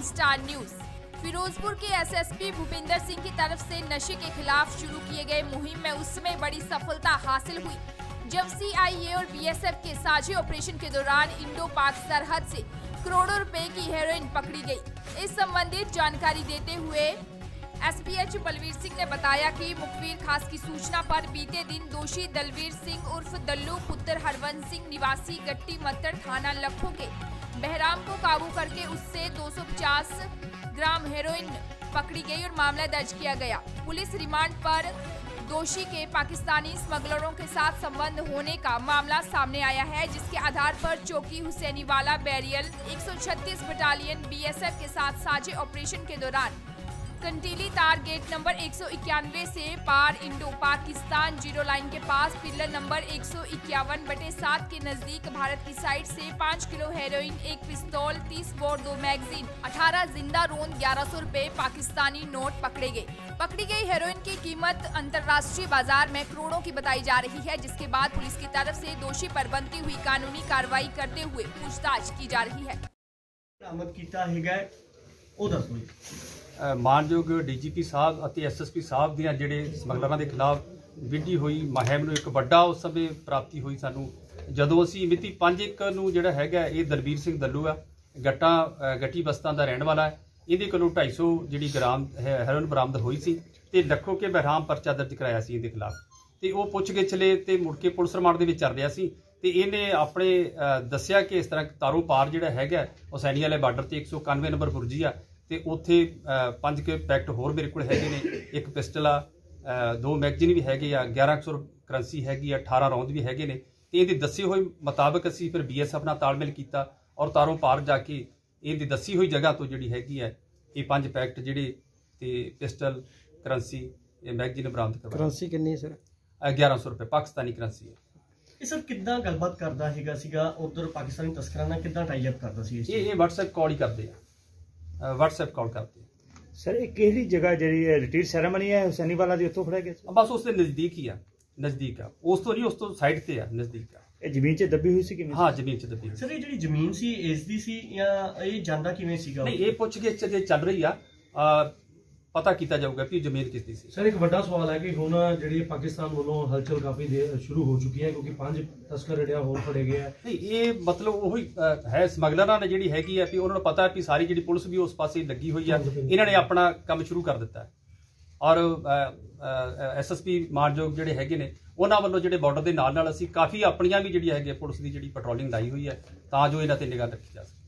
Star news. Firozpur के SSP Bhupinder Singh की तरफ से नशे के खिलाफ शुरू किए गए मुहिम में उस समय बड़ी सफलता हासिल हुई जब सीआईए और बीएसएफ के साझे ऑपरेशन के दौरान इंडो पाक सरहद से करोड़ों रुपए की हेरोइन पकड़ी गई। इस संबंधित जानकारी देते हुए एसपीएच बलवीर सिंह ने बताया कि मुखबिर खास की सूचना पर बीते दिन दोषी दलवीर सिंह उर्फ दल्लू पुत्र हरवंश सिंह निवासी गट्टी मत्तर थाना लखो के बहराम को काबू करके उससे 250 ग्राम हेरोइन पकड़ी गई और मामला दर्ज किया गया। पुलिस रिमांड पर दोषी के पाकिस्तानी स्मगलरों के साथ संबंध होने का मामला सामने आया है, जिसके आधार पर चौकी हुसैनीवाला बैरियल 136 बटालियन बीएसएफ के साथ साझे ऑपरेशन के दौरान कंटीली तार गेट नंबर 191 से पार इंडो पाकिस्तान जीरो लाइन के पास पिलर नंबर 151/7 के नजदीक भारत की साइड से 5 किलो हेरोइन, 1 पिस्तौल, 30 बोर, 2 मैगजीन, 18 जिंदा रोंद, 1100 रुपए पाकिस्तानी नोट पकड़े गए। पकड़ी गई हेरोइन की कीमत अंतर्राष्ट्रीय बाजार में करोड़ों की बताई जा रही है, जिसके बाद पुलिस की तरफ से दोषी पर बनती हुई कानूनी कार्रवाई करते हुए पूछताछ की जा रही है। मानयोग डीजीपी साहब और एसएसपी साहब ਦੀਆਂ ਜਿਹੜੇ ਸਮਗਲਰਾਂ ਦੇ ਖਿਲਾਫ ਵਿੱਢੀ ਹੋਈ ਮੁਹਿੰਮ ਨੂੰ ਇੱਕ ਵੱਡਾ ਉਸ ਸਮੇਂ ਪ੍ਰਾਪਤੀ ਹੋਈ ਸਾਨੂੰ ਜਦੋਂ ਅਸੀਂ ਮਿਤੀ 5/1 ਨੂੰ ਜਿਹੜਾ ਹੈਗਾ ਇਹ ਦਲਵੀਰ ਸਿੰਘ ਦੱਲੂ ਆ ਗੱਟੀ ਬਸਤਾਂ ਦਾ ਰਹਿਣ ਵਾਲਾ ਹੈ। ਇਹਦੇ ਕੋਲੋਂ 250 ਜਿਹੜੀ ਗ੍ਰਾਮ ਹੈਰੋਇਨ ਬਰਾਮਦ ਹੋਈ ਸੀ ਤੇ ਲੱਖੋ ਕੇ ਬਹਿਰਾਮ ਪਰਚਾ ਦਰਜ ਕਰਾਇਆ ਸੀ ਇਹਦੇ ਖਿਲਾਫ ਤੇ ਉਹ ਪੁੱਛ ਗਿੱਛ ਲੈ ਤੇ ਮੁੜ ਕੇ ਪੁਲਿਸ ਰਿਮਾਂਡ ਦੇ ਵਿੱਚ ਚੱਲ ਰਿਹਾ ਸੀ ਤੇ ਇਹਨੇ ਆਪਣੇ ਦੱਸਿਆ ਕਿ ਇਸ ਤਰ੍ਹਾਂ ਤਾਰੋਂ ਪਾਰ ਜਿਹੜਾ ਹੈਗਾ ਹੁਸੈਨੀ ਵਾਲੇ ਬਾਰਡਰ ਤੇ 191 ਨੰਬਰ ਬੁਰਜੀ ਆ ਤੇ ਉੱਥੇ 5 ਕੇ ਪੈਕਟ ਹੋਰ ਮੇਰੇ ਕੋਲ ਹੈਗੇ ਨੇ, ਇੱਕ ਪਿਸਟਲ ਆ, 2 ਮੈਗਜ਼ੀਨ ਵੀ ਹੈਗੇ ਆ, 1100 ਕਰੰਸੀ ਹੈਗੀ ਆ, 18 ਰੌਂਦ ਵੀ ਹੈਗੇ ਨੇ ਤੇ ਇਹਦੇ ਦੱਸੇ ਹੋਏ ਮੁਤਾਬਕ ਅਸੀਂ ਫਿਰ ਬੀਐਸਐਫ ਨਾਲ ਤਾਲਮੇਲ ਕੀਤਾ ਔਰ ਤਾਰੋਂ ਪਾਰ ਜਾ ਕੇ ਇਹਦੀ ਦੱਸੀ ਹੋਈ ਜਗ੍ਹਾ ਤੋਂ ਜਿਹੜੀ ਹੈਗੀ ਹੈ ਇਹ 5 ਪੈਕਟ ਜਿਹੜੇ ਤੇ ਪਿਸਟਲ ਕਰੰਸੀ ਇਹ ਮੈਗਜ਼ੀਨ ਬਰਾਮਦ ਕਰਵਾਈ। ਕਰੰਸੀ ਕਿੰਨੀ ਹੈ ਸਰ? 1100 रुपए ਪਾਕਿਸਤਾਨੀ ਕਰੰਸੀ ਹੈ। ਇਹ ਸਰ ਕਿੱਦਾਂ ਗੱਲਬਾਤ ਕਰਦਾ ਸੀਗਾ ਉਧਰ ਪਾਕਿਸਤਾਨੀ ਤਸਕਰਾਂ ਨਾਲ ਕਿੱਦਾਂ ਟਾਈ ਅਪ ਕਰਦਾ ਸੀ? ਇਹ WhatsApp ਕਾਲ ਹੀ ਕਰਦੇ ਆ, WhatsApp ਕਾਲ ਕਰਦੇ ਸਰ। ਇਹ ਕਿਹੜੀ ਜਗ੍ਹਾ ਜਿਹੜੀ ਰਿਟਰੀਟ ਸੈਰੇਮਨੀ ਹੈ ਹੁਸੈਨੀਵਾਲਾ ਦੀ ਉੱਥੋਂ ਫੜਿਆ ਗਿਆ? ਬਸ ਉਸ ਦੇ ਨਜ਼ਦੀਕ ਹੀ ਆ, ਨਜ਼ਦੀਕ ਆ, ਉਸ ਤੋਂ ਨਹੀਂ, ਉਸ ਤੋਂ ਸਾਈਡ ਤੇ ਆ, ਨਜ਼ਦੀਕ ਆ। ਇਹ ਜ਼ਮੀਨ 'ਚ ਦੱਬੀ ਹੋਈ ਸੀ ਕਿਵੇਂ? ਹਾਂ, ਜ਼ਮੀਨ 'ਚ ਦੱਬੀ। ਸਰ ਇਹ ਜਿਹੜੀ ਜ਼ਮੀਨ ਸੀ ਇਸ ਦੀ ਸੀ ਜਾਂ ਇਹ ਜਾਂਦਾ ਕਿਵੇਂ ਸੀਗਾ? ਨਹੀਂ, ਇਹ ਪੁੱਛ ਗਿੱਛ ਜੇ ਚੱਲ ਰਹੀ ਆ, ਪਤਾ ਕੀਤਾ ਜਾਊਗਾ ਕਿ ਜ਼ਮੀਨ ਕਿਸ ਦੀ ਸੀ। ਸਰ ਇੱਕ ਵੱਡਾ ਸਵਾਲ ਹੈ ਕਿ ਹੁਣ ਜਿਹੜੀ ਪਾਕਿਸਤਾਨ ਵੱਲੋਂ ਹਲਚਲ ਕਾਫੀ ਸ਼ੁਰੂ ਹੋ ਚੁੱਕੀ ਹੈ ਕਿਉਂਕਿ 5 ਤਸਕਰ ਜਿਹੜੇ ਹੋਰ ਫੜੇ ਗਏ ਆ। ਨਹੀਂ, ਇਹ ਮਤਲਬ ਉਹੀ ਹੈ ਸਮਗਲਰਾਂ ਨੇ ਜਿਹੜੀ ਹੈਗੀ ਆ ਵੀ ਉਹਨਾਂ ਨੂੰ ਪਤਾ ਹੈ ਵੀ ਸਾਰੀ ਜਿਹੜੀ ਪੁਲਿਸ ਵੀ ਉਸ ਪਾਸੇ ਲੱਗੀ ਹੋਈ ਆ, ਇਹਨਾਂ ਨੇ ਆਪਣਾ ਕੰਮ ਸ਼ੁਰੂ ਕਰ ਦਿੱਤਾ ਹੈ ਔਰ ਐਸਐਸਪੀ ਮਾਨਯੋਗ ਜਿਹੜੇ ਹੈਗੇ ਨੇ ਉਹਨਾਂ ਵੱਲੋਂ ਜਿਹੜੇ ਬਾਰਡਰ ਦੇ ਨਾਲ ਅਸੀਂ ਕਾਫੀ ਆਪਣੀਆਂ ਵੀ ਜਿਹੜੀ ਹੈਗੀ ਪੁਲਿਸ ਦੀ ਜਿਹੜੀ ਪੈਟਰੋਲਿੰਗ ਲਾਈ ਹੋਈ ਹੈ ਤਾਂ ਜੋ ਇਹਨਾਂ ਤੇ ਨਿਗਾਹ ਰੱਖੀ ਜਾ ਸਕੇ।